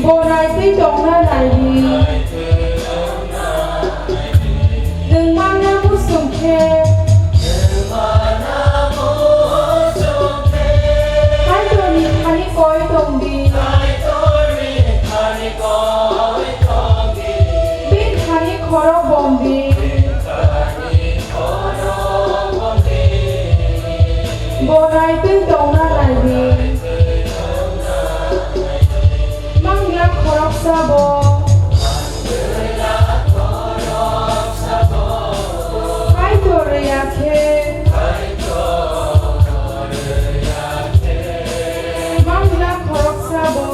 Bonai ti dong na lai di Đừng mang na mu sum khe Hai to ni khani koi tong di Bin khani khoro bom di Bonai ti dong na lai di Mang la khorok sabo Hai to re ya khe Mang la khorok sabo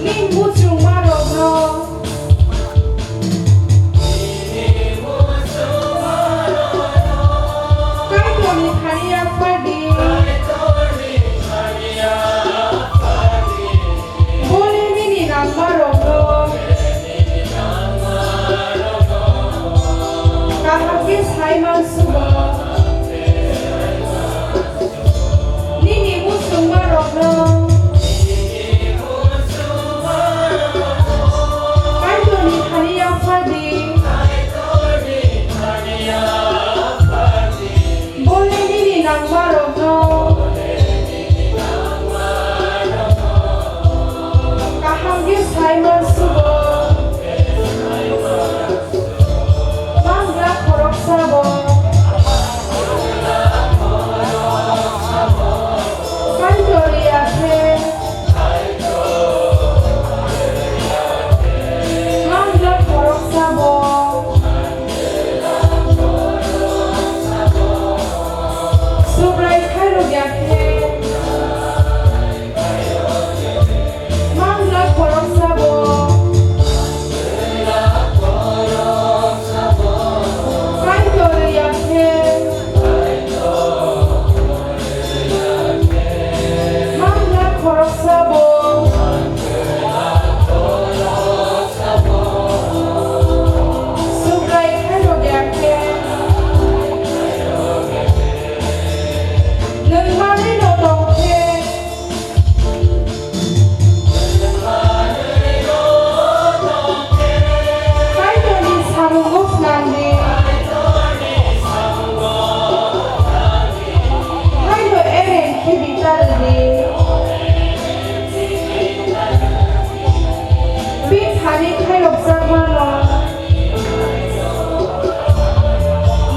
Ning mu chung ma rok no Kai to ni khaniya padi Bole ni ni nang ma rok no Kahap ke sai man suba Ni ni mu chung ma rok no Kai to ni khaniya padi Bole ni ni nang ma rok no Kahap ke sai man suba Mang la khorok sabo Kai to re ya khe Mang la khorok sabo Subrai khai ro ya khe Mang la khorok sabo Kai to re ya khe Mang la khorok sabo Subrai khai ro ya khe Nâng ma ni no tong khe Kai to ni samu gop nang di Kai to eren khi bi tar di Bin khani khai lok sak ma no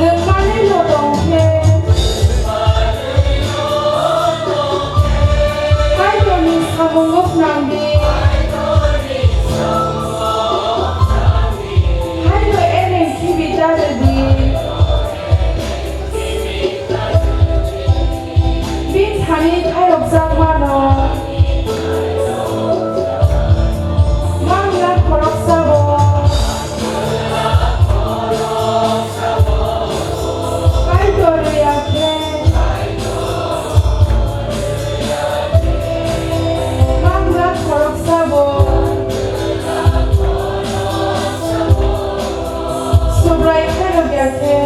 Nâng ma ni no tong khe Kai to ni samu gop nang di Kai to eren khi bi tar di Bin khani khai lok sak ma no Mang la khorok sabo Kai to re ya khe Mang la khorok sabo Subrai khai ro ya khe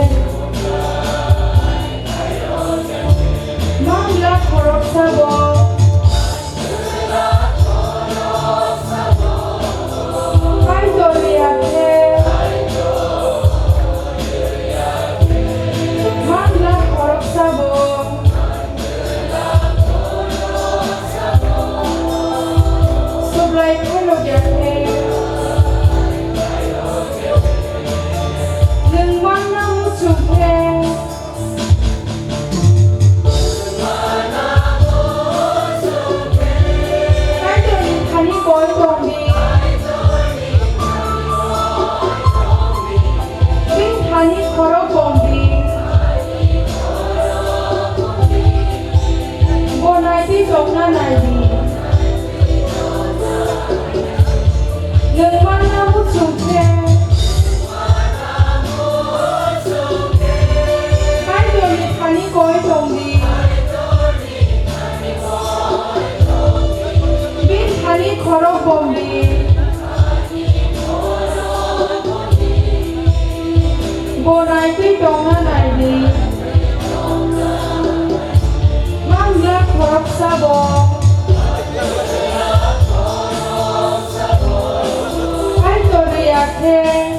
Mang la khorok sabo Kai to re ya khe Mang la khorok sabo Subrai khai ro ya khe Nâng mang na mu chung khe อกสะบงให้ตัวเรียกเพลง